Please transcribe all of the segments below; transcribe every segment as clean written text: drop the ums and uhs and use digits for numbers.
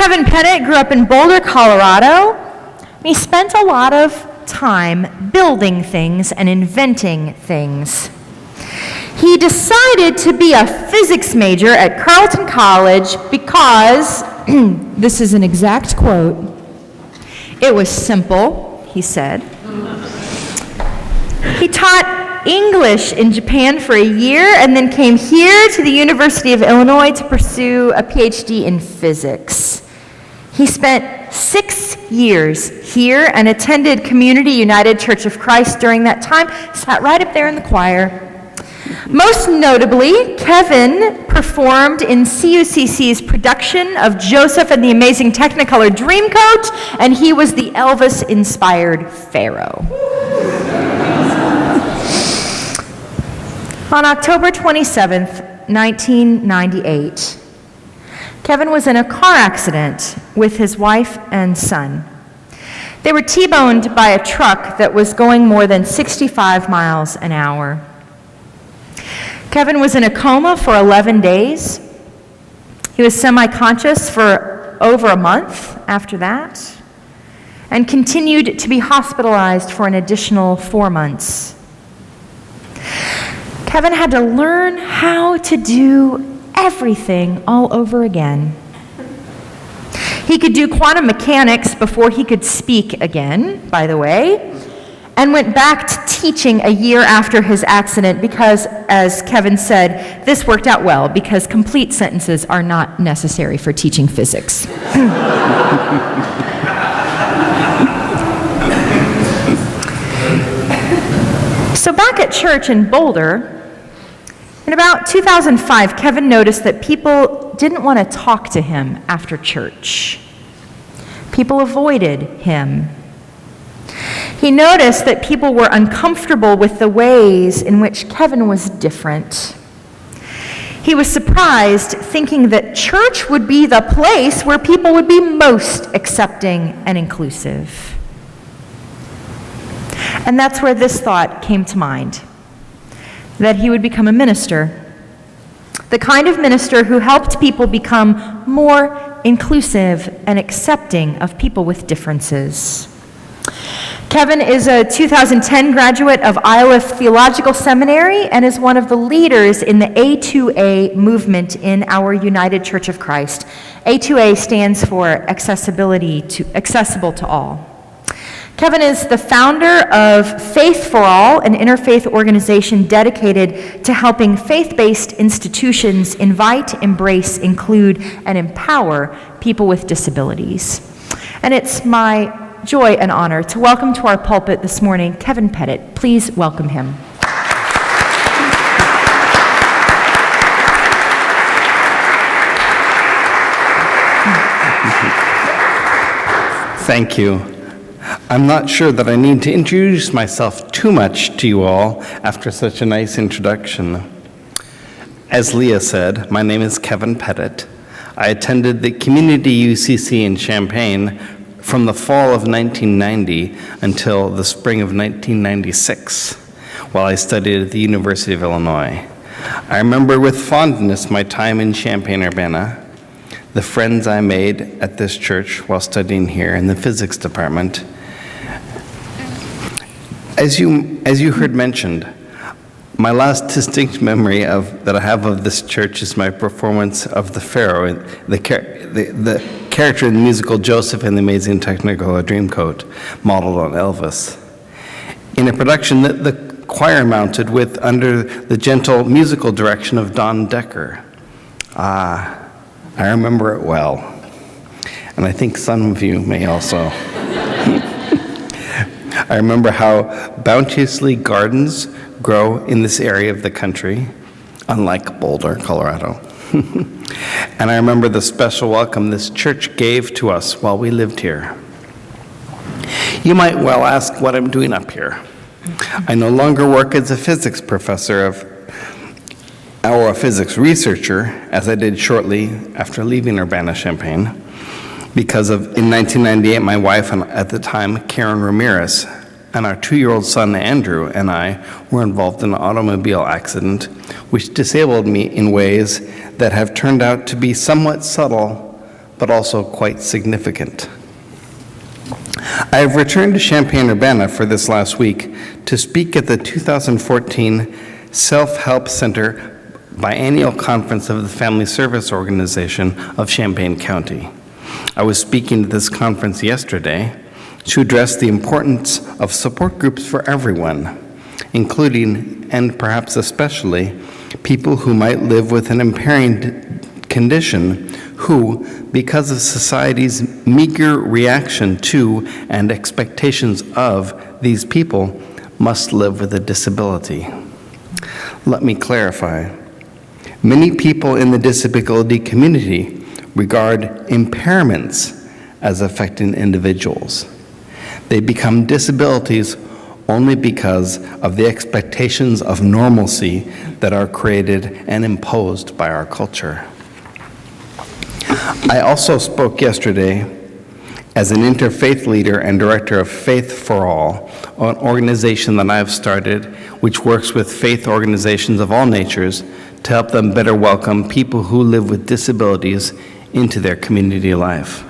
Kevin Pettit grew up in Boulder, Colorado. He spent a lot of time building things and inventing things. He decided to be a physics major at Carleton College because, this is an exact quote, "It was simple," he said. He taught English in Japan for a year and then came here to the University of Illinois to pursue a PhD in physics. He spent 6 years here and attended Community United Church of Christ during that time, sat right up there in the choir. Most notably, Kevin performed in CUCC's production of Joseph and the Amazing Technicolor Dreamcoat, and he was the Elvis-inspired Pharaoh. On October 27th, 1998, Kevin was in a car accident with his wife and son. They were T-boned by a truck that was going more than 65 miles an hour. Kevin was in a coma for 11 days. He was semi-conscious for over a month after that, and continued to be hospitalized for an additional 4 months. Kevin had to learn how to do everything all over again. He could do quantum mechanics before he could speak again, by the way, and went back to teaching a year after his accident because, as Kevin said, this worked out well because complete sentences are not necessary for teaching physics. So back at church in Boulder, in about 2005, Kevin noticed that people didn't want to talk to him after church. People avoided him. He noticed that people were uncomfortable with the ways in which Kevin was different. He was surprised, thinking that church would be the place where people would be most accepting and inclusive. And that's where this thought came to mind, that he would become a minister, the kind of minister who helped people become more inclusive and accepting of people with differences. Kevin is a 2010 graduate of Iowa Theological Seminary and is one of the leaders in the A2A movement in our United Church of Christ. A2A stands for accessible to all. Kevin is the founder of Faith for All, an interfaith organization dedicated to helping faith-based institutions invite, embrace, include, and empower people with disabilities. And it's my joy and honor to welcome to our pulpit this morning Kevin Pettit. Please welcome him. Thank you. I'm not sure that I need to introduce myself too much to you all after such a nice introduction. As Leah said, my name is Kevin Pettit. I attended the Community UCC in Champaign from the fall of 1990 until the spring of 1996, while I studied at the University of Illinois. I remember with fondness my time in Champaign-Urbana, the friends I made at this church while studying here in the physics department. As you heard mentioned, my last distinct memory that I have of this church is my performance of the Pharaoh, the character in the musical Joseph and the Amazing Technicolor Dreamcoat, modeled on Elvis. In a production that the choir mounted with under the gentle musical direction of Don Decker. I remember it well, and I think some of you may also. I remember how bounteously gardens grow in this area of the country, unlike Boulder, Colorado. And I remember the special welcome this church gave to us while we lived here. You might well ask what I'm doing up here. I no longer work as a physics professor or a physics researcher, as I did shortly after leaving Urbana-Champaign, because in 1998, my wife, and at the time, Karen Ramirez, and our 2-year-old son, Andrew, and I were involved in an automobile accident, which disabled me in ways that have turned out to be somewhat subtle, but also quite significant. I have returned to Champaign-Urbana for this last week to speak at the 2014 Self-Help Center Biennial Conference of the Family Service Organization of Champaign County. I was speaking at this conference yesterday to address the importance of support groups for everyone, including, and perhaps especially, people who might live with an impairing condition who, because of society's meager reaction to and expectations of these people, must live with a disability. Let me clarify. Many people in the disability community regard impairments as affecting individuals. They become disabilities only because of the expectations of normalcy that are created and imposed by our culture. I also spoke yesterday as an interfaith leader and director of Faith for All, an organization that I have started which works with faith organizations of all natures to help them better welcome people who live with disabilities into their community life.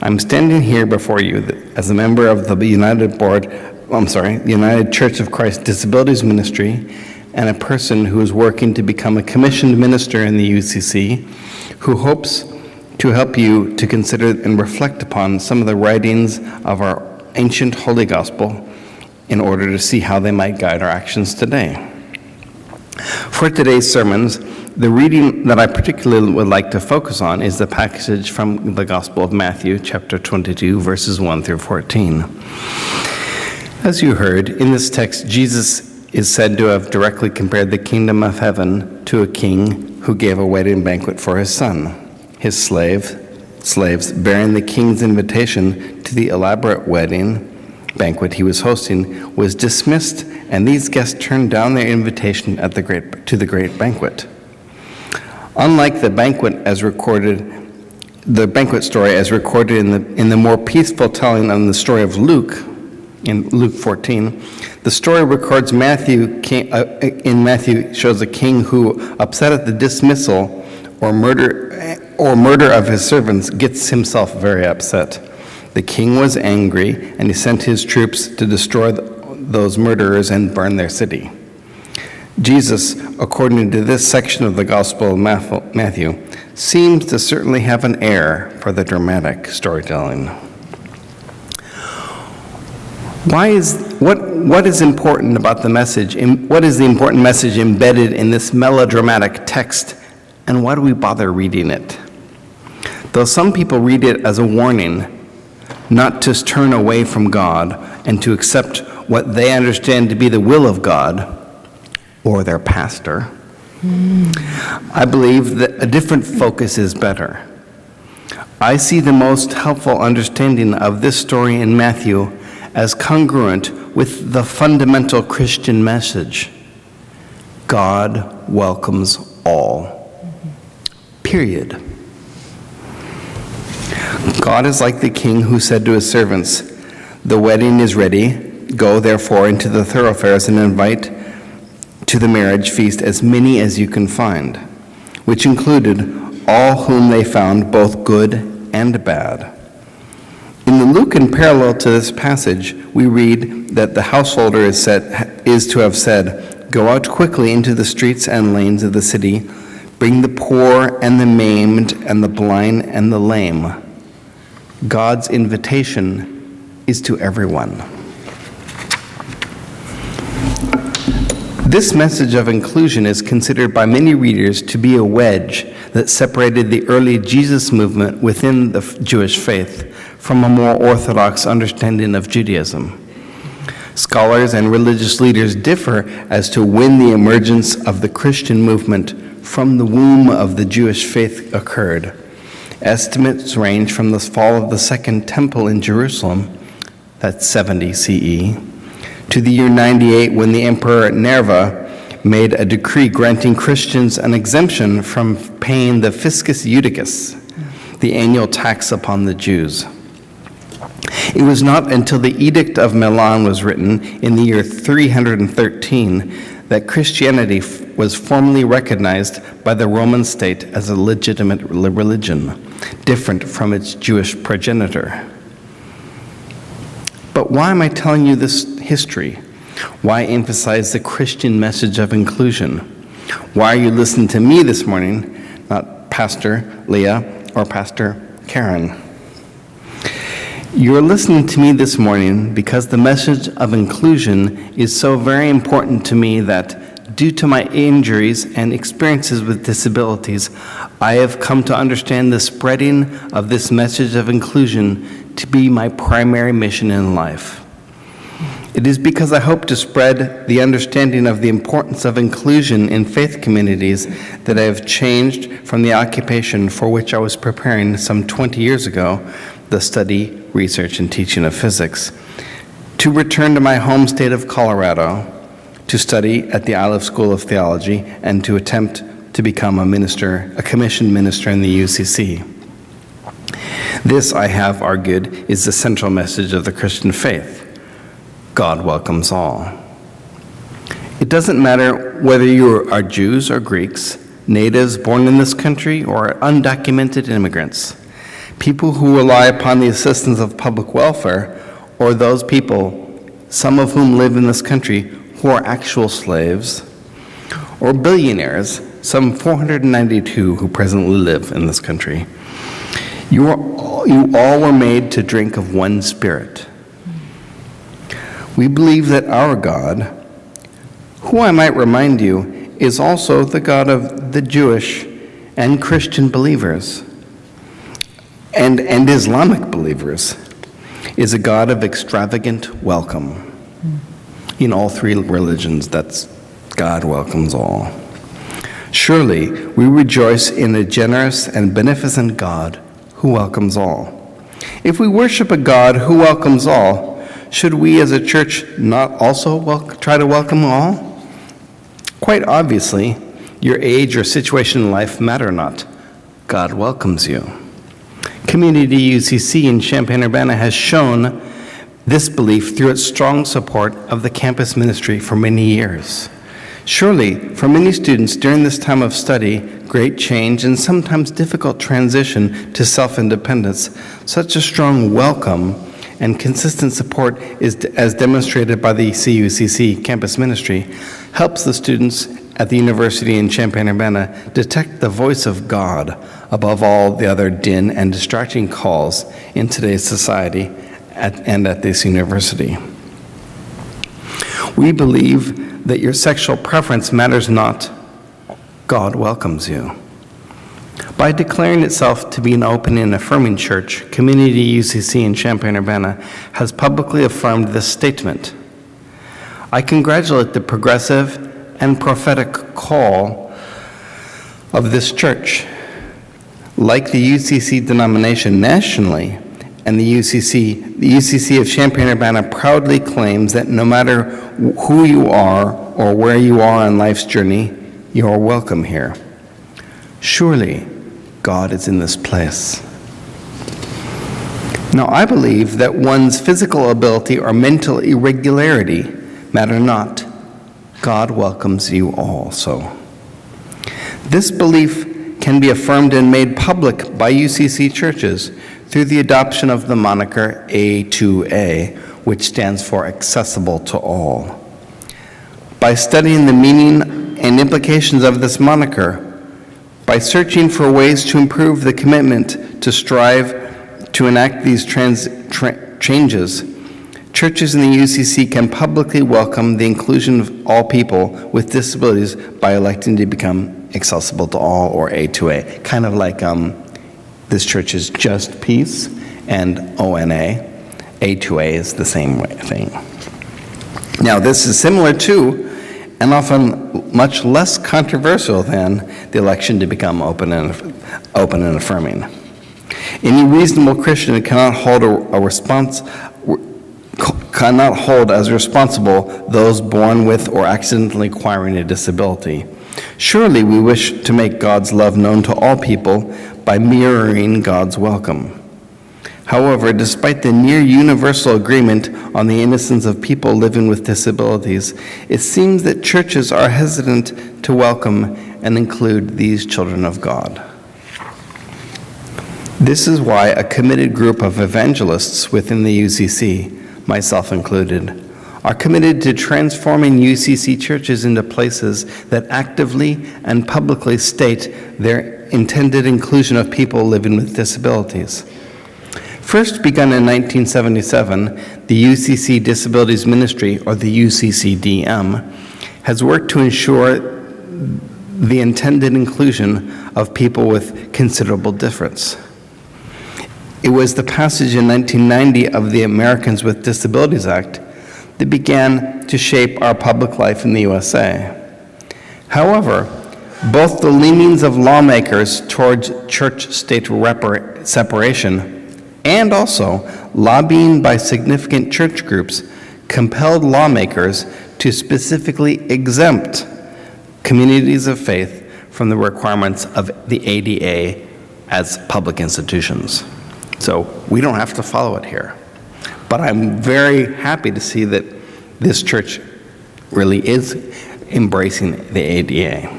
I'm standing here before you as a member of the United Church of Christ Disabilities Ministry and a person who is working to become a commissioned minister in the UCC, who hopes to help you to consider and reflect upon some of the writings of our ancient Holy Gospel in order to see how they might guide our actions today. For today's sermons, the reading that I particularly would like to focus on is the passage from the Gospel of Matthew, chapter 22, verses 1 through 14. As you heard, in this text, Jesus is said to have directly compared the kingdom of heaven to a king who gave a wedding banquet for his son. His slaves, bearing the king's invitation to the elaborate wedding banquet he was hosting, was dismissed, and these guests turned down their invitation to the great banquet. Unlike the banquet story as recorded in the more peaceful telling of the story of Luke, in Luke 14, the story records in Matthew shows a king who, upset at the dismissal or murder of his servants, gets himself very upset. The king was angry, and he sent his troops to destroy those murderers and burn their city. Jesus, according to this section of the Gospel of Matthew, seems to certainly have an air for the dramatic storytelling. What is important about the message? What is the important message embedded in this melodramatic text, and why do we bother reading it? Though some people read it as a warning not to turn away from God and to accept what they understand to be the will of God or their pastor, I believe that a different focus is better. I see the most helpful understanding of this story in Matthew as congruent with the fundamental Christian message. God welcomes all. Period. God is like the king who said to his servants, "The wedding is ready. Go therefore into the thoroughfares and invite to the marriage feast as many as you can find," which included all whom they found, both good and bad. In the Lucan parallel to this passage, we read that the householder is to have said, "Go out quickly into the streets and lanes of the city, bring the poor and the maimed and the blind and the lame." God's invitation is to everyone. This message of inclusion is considered by many readers to be a wedge that separated the early Jesus movement within the Jewish faith from a more orthodox understanding of Judaism. Scholars and religious leaders differ as to when the emergence of the Christian movement from the womb of the Jewish faith occurred. Estimates range from the fall of the Second Temple in Jerusalem, that's 70 CE, to the year 98 when the Emperor Nerva made a decree granting Christians an exemption from paying the fiscus iudicus, the annual tax upon the Jews. It was not until the Edict of Milan was written in the year 313 that Christianity was formally recognized by the Roman state as a legitimate religion. different from its Jewish progenitor. But why am I telling you this history? Why emphasize the Christian message of inclusion? Why are you listening to me this morning, not Pastor Leah or Pastor Karen? You're listening to me this morning because the message of inclusion is so very important to me that, due to my injuries and experiences with disabilities, I have come to understand the spreading of this message of inclusion to be my primary mission in life. It is because I hope to spread the understanding of the importance of inclusion in faith communities that I have changed from the occupation for which I was preparing some 20 years ago, the study, research, and teaching of physics, to return to my home state of Colorado to study at the Iliff School of Theology and to attempt to become a commissioned minister in the UCC. This, I have argued, is the central message of the Christian faith. God welcomes all. It doesn't matter whether you are Jews or Greeks, natives born in this country or undocumented immigrants, people who rely upon the assistance of public welfare, or those people, some of whom live in this country, who are actual slaves, or billionaires, some 492 who presently live in this country. You all were made to drink of one Spirit. We believe that our God, who I might remind you, is also the God of the Jewish and Christian believers and Islamic believers, is a God of extravagant welcome. In all three religions, that's God welcomes all. Surely we rejoice in a generous and beneficent God who welcomes all. If we worship a God who welcomes all, should we as a church not also try to welcome all? Quite obviously, your age or situation in life matter not. God welcomes you. Community UCC in Champaign-Urbana has shown this belief through its strong support of the campus ministry for many years. Surely, for many students during this time of study, great change and sometimes difficult transition to self-independence, such a strong welcome and consistent support is, as demonstrated by the CUCC campus ministry, helps the students at the university in Champaign-Urbana detect the voice of God above all the other din and distracting calls in today's society and at this university. We believe that your sexual preference matters not. God welcomes you. By declaring itself to be an open and affirming church, Community UCC in Champaign-Urbana has publicly affirmed this statement. I congratulate the progressive and prophetic call of this church. Like the UCC denomination nationally, and the UCC of Champaign-Urbana proudly claims that no matter who you are or where you are on life's journey, you are welcome here. Surely, God is in this place. Now, I believe that one's physical ability or mental irregularity matter not. God welcomes you also. This belief can be affirmed and made public by UCC churches through the adoption of the moniker A2A, which stands for Accessible to All. By studying the meaning and implications of this moniker, by searching for ways to improve the commitment to strive to enact these changes, churches in the UCC can publicly welcome the inclusion of all people with disabilities by electing to become accessible to all, or A2A, kind of like this church's Just Peace and ONA. A2A is the same thing. Now, this is similar to, and often much less controversial than, the election to become open and affirming. Any reasonable Christian cannot hold as responsible those born with or accidentally acquiring a disability. Surely we wish to make God's love known to all people by mirroring God's welcome. However, despite the near universal agreement on the innocence of people living with disabilities, it seems that churches are hesitant to welcome and include these children of God. This is why a committed group of evangelists within the UCC, myself included, are committed to transforming UCC churches into places that actively and publicly state their intended inclusion of people living with disabilities. First begun in 1977, the UCC Disabilities Ministry, or the UCCDM, has worked to ensure the intended inclusion of people with considerable difference. It was the passage in 1990 of the Americans with Disabilities Act that began to shape our public life in the USA. However, both the leanings of lawmakers towards church-state separation and also lobbying by significant church groups compelled lawmakers to specifically exempt communities of faith from the requirements of the ADA as public institutions. So we don't have to follow it here. But I'm very happy to see that this church really is embracing the ADA.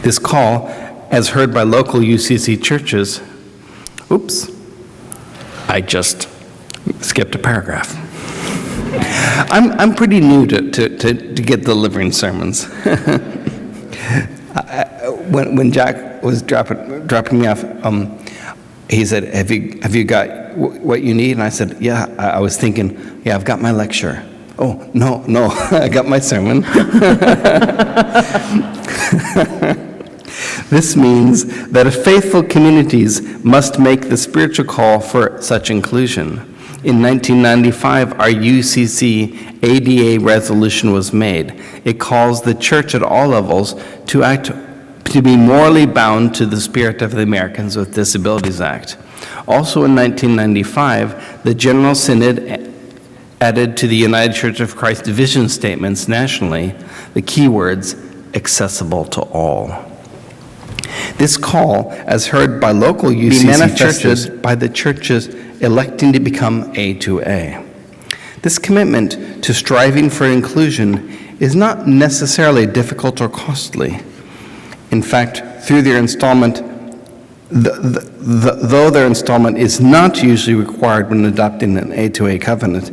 This call, as heard by local UCC churches, oops, I just skipped a paragraph. I'm pretty new to get delivering sermons. When Jack was dropping me off, he said, have you got what you need? And I said, yeah. I was thinking, yeah, I've got my lecture. Oh, no, I got my sermon. This means that faithful communities must make the spiritual call for such inclusion. In 1995, our UCC ADA resolution was made. It calls the church at all levels to be morally bound to the spirit of the Americans with Disabilities Act. Also in 1995, the General Synod added to the United Church of Christ vision statements nationally the keywords accessible to all. This call, as heard by local UCC churches, by the churches electing to become A2A. This commitment to striving for inclusion is not necessarily difficult or costly. In fact, through their installment, though their installment is not usually required when adopting an A2A covenant,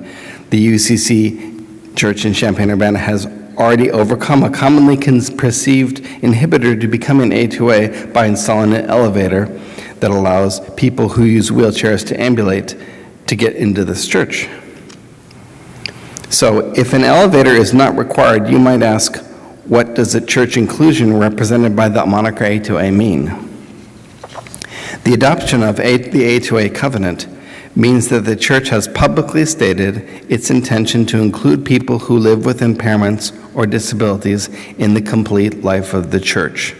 the UCC Church in Champaign-Urbana has already overcome a commonly perceived inhibitor to becoming A2A by installing an elevator that allows people who use wheelchairs to ambulate to get into this church. So if an elevator is not required, you might ask, what does a church inclusion represented by the moniker A2A mean? The adoption of the A2A covenant means that the church has publicly stated its intention to include people who live with impairments or disabilities in the complete life of the church,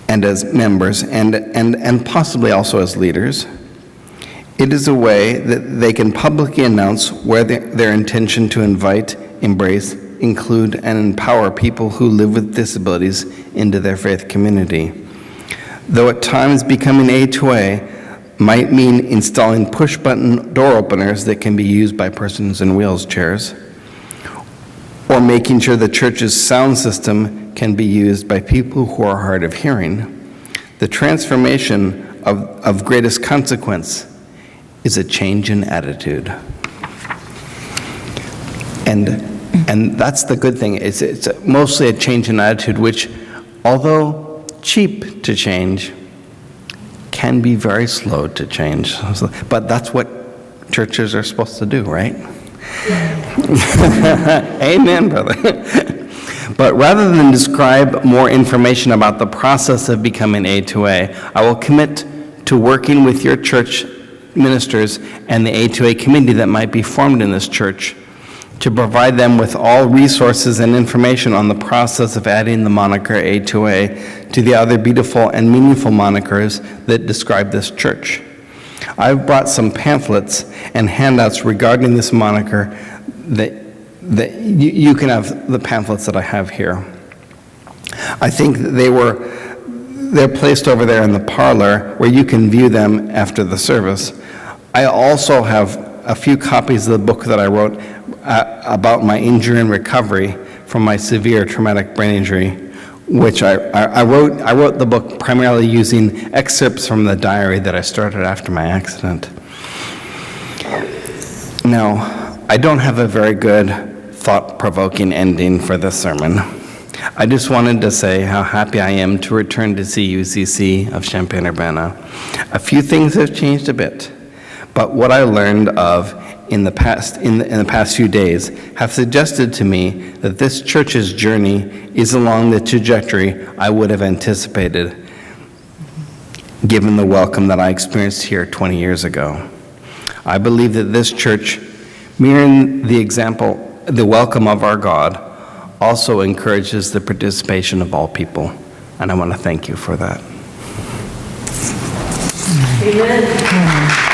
and as members, and possibly also as leaders. It is a way that they can publicly announce where their intention to invite, embrace, include, and empower people who live with disabilities into their faith community. Though at times becoming A2A might mean installing push-button door openers that can be used by persons in wheelchairs, or making sure the church's sound system can be used by people who are hard of hearing, the transformation of greatest consequence is a change in attitude. And that's the good thing. It's mostly a change in attitude, which, although cheap to change, can be very slow to change. But that's what churches are supposed to do, right? Amen, brother. But rather than describe more information about the process of becoming A2A, I will commit to working with your church ministers and the A2A committee that might be formed in this church to provide them with all resources and information on the process of adding the moniker A2A to the other beautiful and meaningful monikers that describe this church. I've brought some pamphlets and handouts regarding this moniker that you can have the pamphlets that I have here. I think they're placed over there in the parlor where you can view them after the service. I also have a few copies of the book that I wrote about my injury and recovery from my severe traumatic brain injury, which I wrote the book primarily using excerpts from the diary that I started after my accident. Now, I don't have a very good thought-provoking ending for this sermon. I just wanted to say how happy I am to return to CUCC of Champaign-Urbana. A few things have changed a bit, but what I learned of in the past few days have suggested to me that this church's journey is along the trajectory I would have anticipated, given the welcome that I experienced here 20 years ago. I believe that this church, mirroring the welcome of our God, also encourages the participation of all people, and I want to thank you for that. Amen.